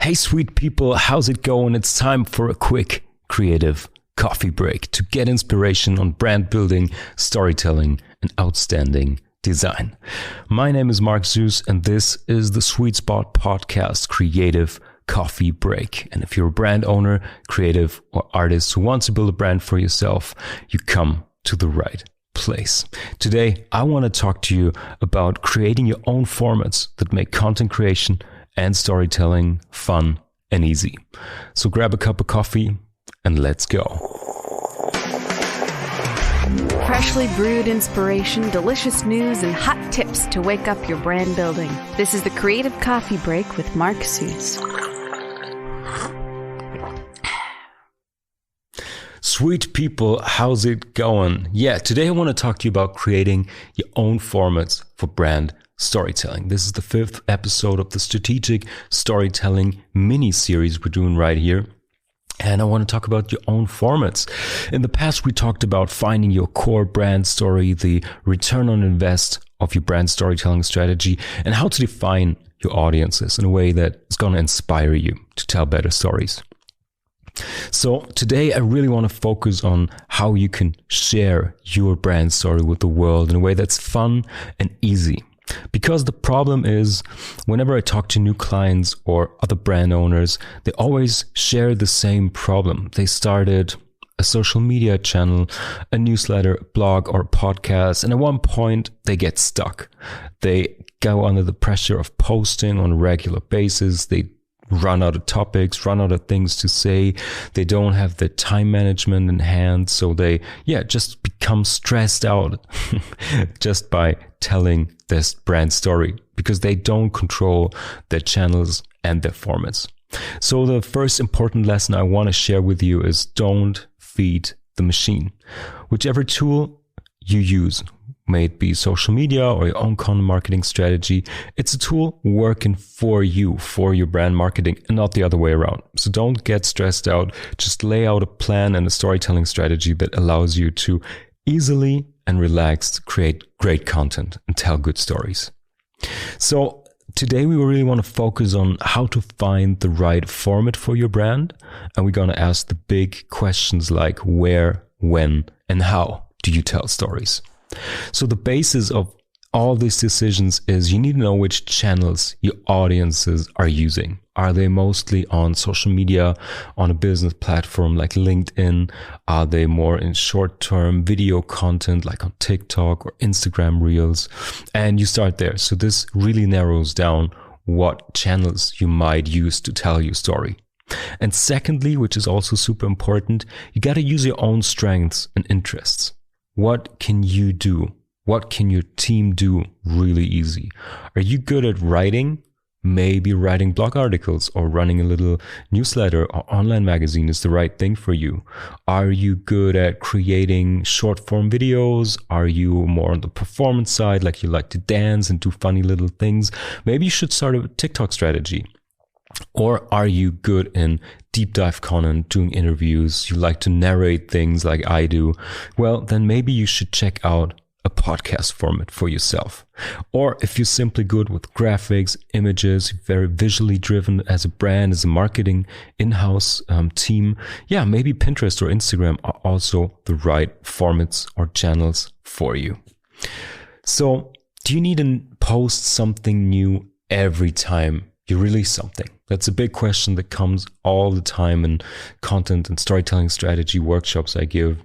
Hey, sweet people, how's it going? It's time for a quick creative coffee break to get inspiration on brand building, storytelling, and outstanding design. My name is Marc T, and this is the Sweetspot Podcast Creative Coffee Break. And if you're a brand owner, creative, or artist who wants to build a brand for yourself, you come to the right place. Today, I want to talk to you about creating your own formats that make content creation and storytelling fun and easy. So grab a cup of coffee and let's go. Freshly brewed inspiration, delicious news, and hot tips to wake up your brand building. This is the Creative Coffee Break with Marc T. Sweet people, how's it going? Yeah, today I want to talk to you about creating your own formats for brand storytelling. This is the 5th episode of the strategic storytelling mini-series we're doing right here. And I want to talk about your own formats. In the past, we talked about finding your core brand story, the return on invest of your brand storytelling strategy, and how to define your audiences in a way that is going to inspire you to tell better stories. So today I really want to focus on how you can share your brand story with the world in a way that's fun and easy. Because the problem is, whenever I talk to new clients or other brand owners, they always share the same problem. They started a social media channel, a newsletter, a blog, or a podcast, and at one point they get stuck. They go under the pressure of posting on a regular basis. They run out of topics, run out of things to say. They don't have the time management in hand. So they, just become stressed out just by telling this brand story because they don't control their channels and their formats. So the first important lesson I want to share with you is don't feed the machine. Whichever tool you use, may it be social media or your own content marketing strategy, it's a tool working for you, for your brand marketing, and not the other way around. So don't get stressed out. Just lay out a plan and a storytelling strategy that allows you to easily and relaxed create great content and tell good stories. So today we really want to focus on how to find the right format for your brand. And we're going to ask the big questions like where, when, and how do you tell stories? So the basis of all these decisions is you need to know which channels your audiences are using. Are they mostly on social media, on a business platform like LinkedIn? Are they more in short-term video content like on TikTok or Instagram Reels? And you start there. So this really narrows down what channels you might use to tell your story. And secondly, which is also super important, you got to use your own strengths and interests. What can you do? What can your team do really easy? Are you good at writing? Maybe writing blog articles or running a little newsletter or online magazine is the right thing for you. Are you good at creating short form videos? Are you more on the performance side, like you like to dance and do funny little things? Maybe you should start a TikTok strategy. Or are you good in deep dive content, doing interviews? You like to narrate things like I do? Well, then maybe you should check out a podcast format for yourself. Or if you're simply good with graphics, images, very visually driven as a brand, as a marketing in-house team, maybe Pinterest or Instagram are also the right formats or channels for you. So do you need to post something new every time you release something? That's a big question that comes all the time in content and storytelling strategy workshops I give.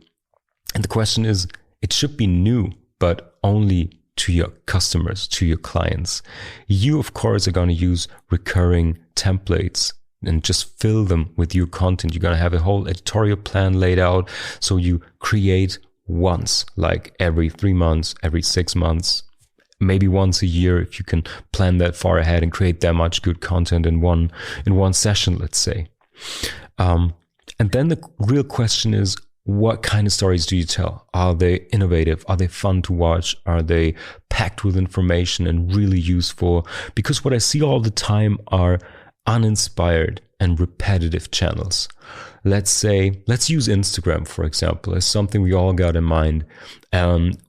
And the question is, it should be new, but only to your customers, to your clients. You, of course, are going to use recurring templates and just fill them with your content. You're going to have a whole editorial plan laid out. So you create once, like every 3 months, every 6 months, maybe once a year if you can plan that far ahead and create that much good content in one session, let's say. And then the real question is, what kind of stories do you tell? Are they innovative? Are they fun to watch? Are they packed with information and really useful? Because what I see all the time are uninspired and repetitive channels. Let's use Instagram, for example, as something we all got in mind.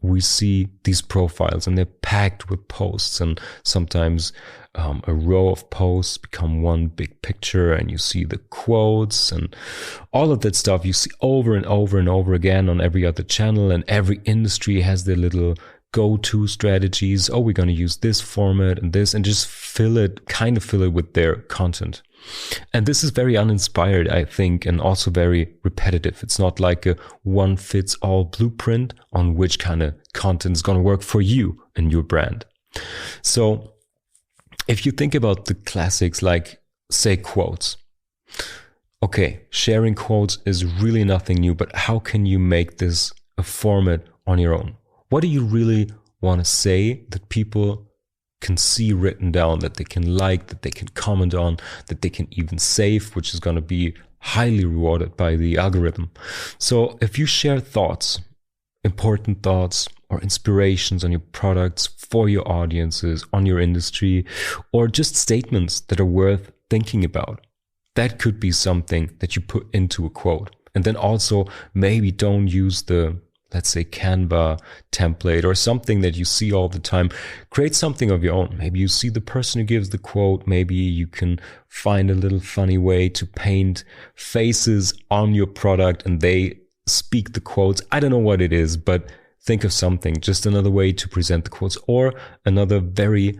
We see these profiles and they're packed with posts, and sometimes a row of posts become one big picture, and you see the quotes and all of that stuff you see over and over and over again on every other channel, and every industry has their little go-to strategies. Oh, we're going to use this format and this, and just fill it with their content. And this is very uninspired, I think, and also very repetitive. It's not like a one-fits-all blueprint on which kind of content is going to work for you and your brand. So if you think about the classics, like, say, quotes. Okay, sharing quotes is really nothing new, but how can you make this a format on your own? What do you really want to say that people can see written down, that they can like, that they can comment on, that they can even save, which is going to be highly rewarded by the algorithm? So if you share thoughts, important thoughts or inspirations on your products for your audiences, on your industry, or just statements that are worth thinking about, that could be something that you put into a quote. And then also maybe don't use the, let's say, Canva template or something that you see all the time. Create something of your own. Maybe you see the person who gives the quote. Maybe you can find a little funny way to paint faces on your product and they speak the quotes. I don't know what it is, but think of something, just another way to present the quotes, or another very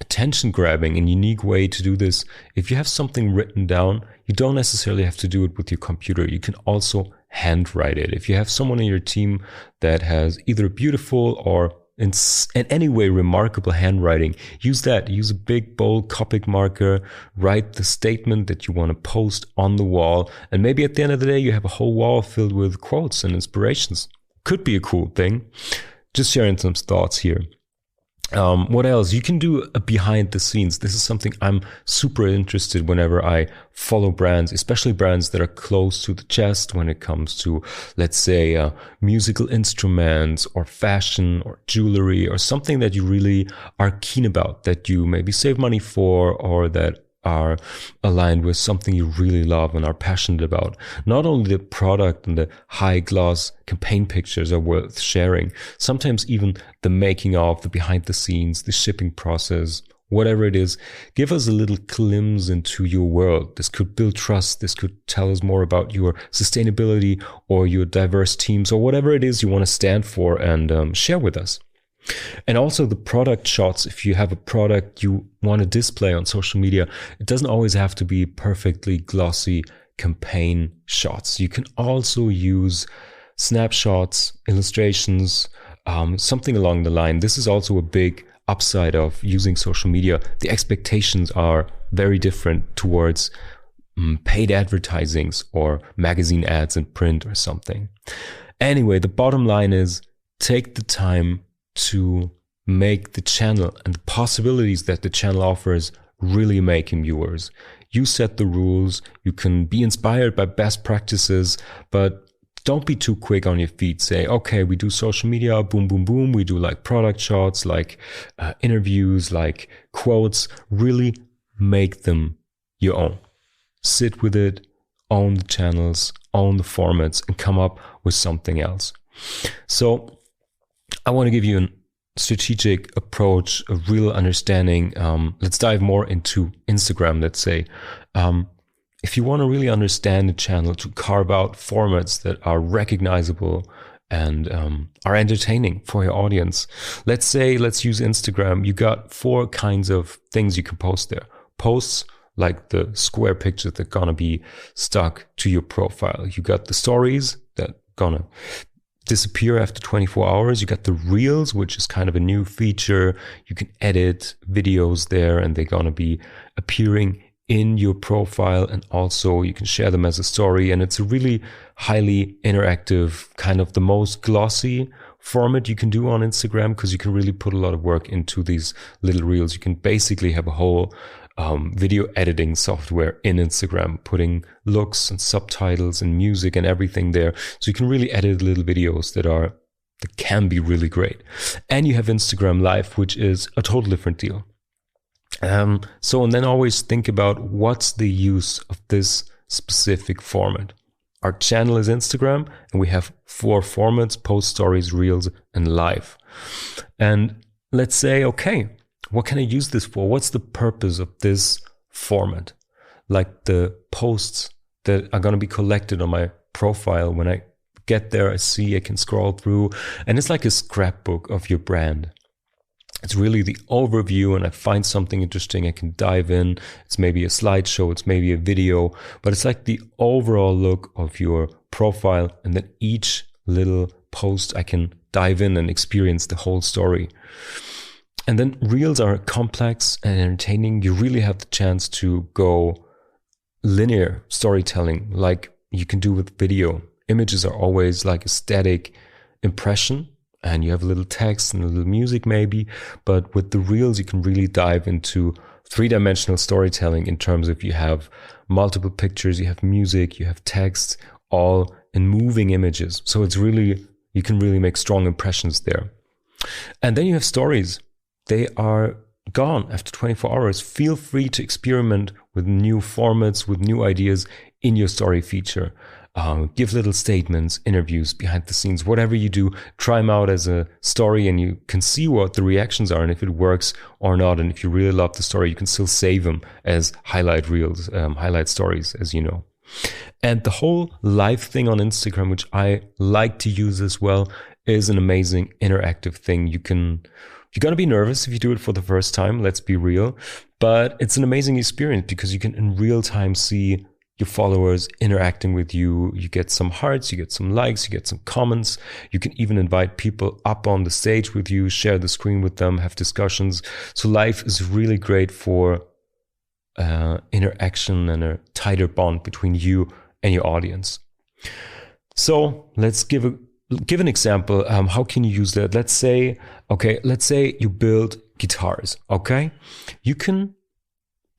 attention grabbing and unique way to do this. If you have something written down, you don't necessarily have to do it with your computer. You can also handwrite it. If you have someone in your team that has either beautiful or in any way remarkable handwriting, use that. Use a big bold Copic marker, write the statement that you want to post on the wall, and maybe at the end of the day you have a whole wall filled with quotes and inspirations. Could be a cool thing. Just sharing some thoughts here. What else? You can do a behind the scenes. This is something I'm super interested whenever I follow brands, especially brands that are close to the chest when it comes to, let's say, musical instruments or fashion or jewelry or something that you really are keen about, that you maybe save money for, or that are aligned with something you really love and are passionate about. Not only the product and the high gloss campaign pictures are worth sharing, sometimes even the making of, the behind the scenes, the shipping process, whatever it is. Give us a little glimpse into your world. This could build trust. This could tell us more about your sustainability or your diverse teams or whatever it is you want to stand for, and share with us. And also the product shots. If you have a product you want to display on social media, it doesn't always have to be perfectly glossy campaign shots. You can also use snapshots, illustrations, something along the line. This is also a big upside of using social media. The expectations are very different towards paid advertisings or magazine ads in print or something. Anyway, the bottom line is, take the time to make the channel and the possibilities that the channel offers really make him yours. You set the rules. You can be inspired by best practices, but don't be too quick on your feet. Say, okay, we do social media, boom, boom, boom. We do like product shots, like interviews, like quotes. Really make them your own. Sit with it, own the channels, own the formats, and come up with something else. So I want to give you a strategic approach, a real understanding. Let's dive more into Instagram, let's say. If you want to really understand the channel, to carve out formats that are recognizable and are entertaining for your audience. Let's use Instagram. You got 4 kinds of things you can post there. Posts like the square pictures that are gonna be stuck to your profile. You got the stories that gonna disappear after 24 hours. You got the reels, which is kind of a new feature. You can edit videos there and they're going to be appearing in your profile, and also you can share them as a story. And it's a really highly interactive, kind of the most glossy format you can do on Instagram, because you can really put a lot of work into these little reels. You can basically have a whole video editing software in Instagram, putting looks and subtitles and music and everything there. So you can really edit little videos that can be really great. And you have Instagram Live, which is a total different deal. And then always think about what's the use of this specific format. Our channel is Instagram, and we have 4 formats: post, stories, reels, and live. And let's say, okay, what can I use this for? What's the purpose of this format? Like the posts that are going to be collected on my profile. When I get there, I can scroll through, and it's like a scrapbook of your brand. It's really the overview, and I find something interesting, I can dive in. It's maybe a slideshow, it's maybe a video, but it's like the overall look of your profile, and then each little post I can dive in and experience the whole story. And then reels are complex and entertaining. You really have the chance to go linear storytelling like you can do with video. Images are always like a static impression, and you have a little text and a little music maybe, but with the reels you can really dive into 3-dimensional storytelling in terms of you have multiple pictures, you have music, you have text, all in moving images. So it's really, you can really make strong impressions there. And then you have stories. They are gone after 24 hours. Feel free to experiment with new formats, with new ideas in your story feature. Give little statements, interviews, behind the scenes, whatever you do, try them out as a story, and you can see what the reactions are and if it works or not. And if you really love the story, you can still save them as highlight reels, highlight stories, as you know. And the whole live thing on Instagram, which I like to use as well, is an amazing interactive thing. You're going to be nervous if you do it for the first time, let's be real, but it's an amazing experience because you can in real time see your followers interacting with you. You get some hearts, you get some likes, you get some comments. You can even invite people up on the stage with you, share the screen with them, have discussions. So live is really great for interaction and a tighter bond between you and your audience. So let's give an example. How can you use that? Let's say you build guitars. Okay, you can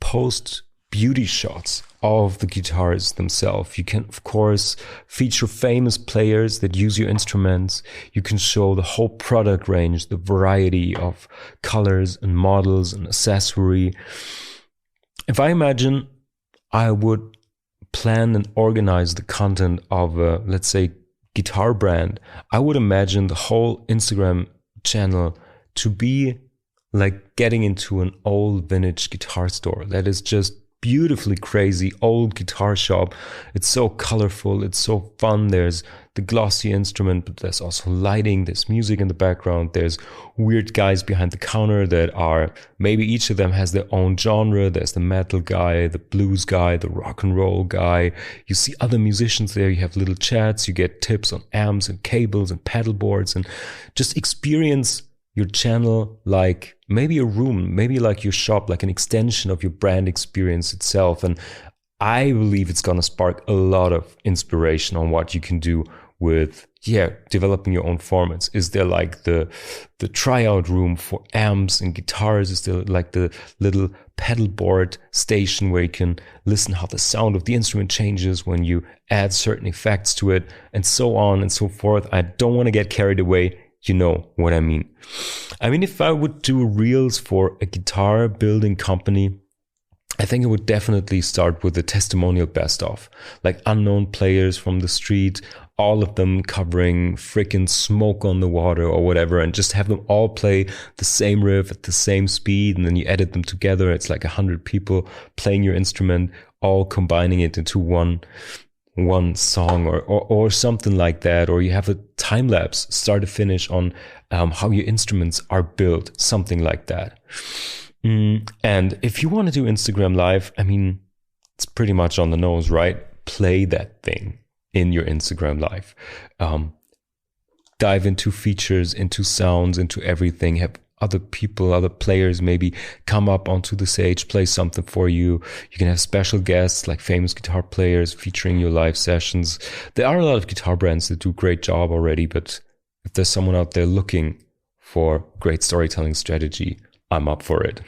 post beauty shots of the guitars themselves. You can, of course, feature famous players that use your instruments. You can show the whole product range, the variety of colors and models and accessory. If I imagine I would plan and organize the content of a, let's say, guitar brand, I would imagine the whole Instagram channel to be like getting into an old vintage guitar store that is just beautifully crazy old guitar shop. It's so colorful, it's so fun. There's the glossy instrument, but there's also lighting, there's music in the background, there's weird guys behind the counter that are, maybe each of them has their own genre. There's the metal guy, the blues guy, the rock and roll guy. You see other musicians there, you have little chats, you get tips on amps and cables and pedal boards, and just experience your channel like maybe a room, maybe like your shop, like an extension of your brand experience itself. And I believe it's going to spark a lot of inspiration on what you can do with, developing your own formats. Is there like the tryout room for amps and guitars? Is there like the little pedal board station where you can listen how the sound of the instrument changes when you add certain effects to it, and so on and so forth? I don't want to get carried away. You know what I mean. If I would do reels for a guitar building company, I think I would definitely start with a testimonial best of, like unknown players from the street, all of them covering freaking Smoke on the Water or whatever, and just have them all play the same riff at the same speed, and then you edit them together. It's like 100 people playing your instrument, all combining it into one song or something like that. Or you have a time lapse start to finish on how your instruments are built, something like that. And if you want to do Instagram Live, it's pretty much on the nose, right? Play that thing in your Instagram Live. Dive into features, into sounds, into everything. Have other people, other players maybe come up onto the stage, play something for you. You can have special guests like famous guitar players featuring your live sessions. There are a lot of guitar brands that do a great job already, but if there's someone out there looking for great storytelling strategy, I'm up for it.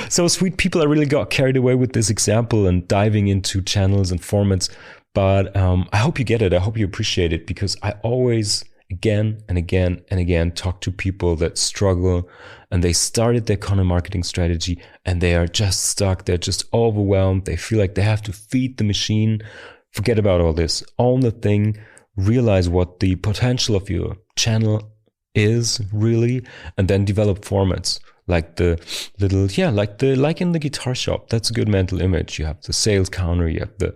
So sweet people, I really got carried away with this example and diving into channels and formats, but I hope you get it. I hope you appreciate it, because I always again and again and again talk to people that struggle and they started their content marketing strategy and they are just stuck. They're just overwhelmed. They feel like they have to feed the machine. Forget about all this. Own the thing. Realize what the potential of your channel is really, and then develop formats like the little, like in the guitar shop. That's a good mental image. You have the sales counter, you have the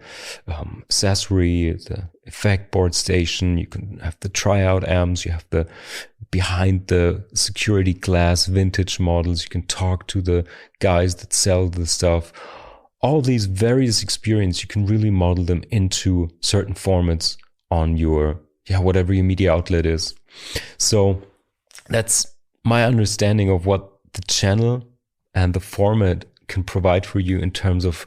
accessory, the effect board station, you can have the tryout amps, you have the behind the security glass vintage models, you can talk to the guys that sell the stuff. All these various experiences, you can really model them into certain formats on your, whatever your media outlet is. So that's my understanding of what the channel and the format can provide for you in terms of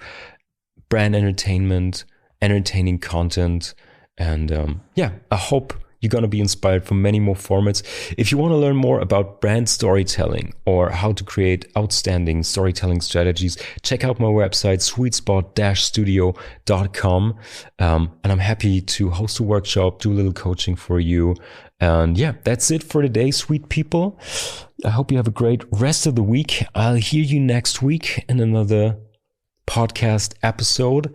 brand entertainment, entertaining content. And I hope you're going to be inspired from many more formats. If you want to learn more about brand storytelling or how to create outstanding storytelling strategies, check out my website, sweetspot-studio.com. And I'm happy to host a workshop, do a little coaching for you. And that's it for today, sweet people. I hope you have a great rest of the week. I'll hear you next week in another podcast episode.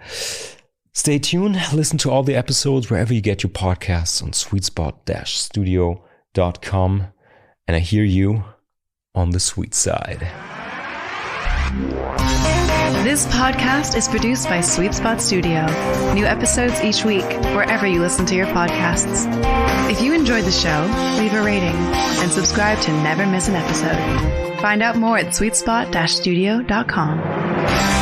Stay tuned. Listen to all the episodes wherever you get your podcasts on sweetspot-studio.com. And I hear you on the sweet side. This podcast is produced by Sweetspot Studio. New episodes each week, wherever you listen to your podcasts. If you enjoyed the show, leave a rating and subscribe to never miss an episode. Find out more at sweetspot-studio.com.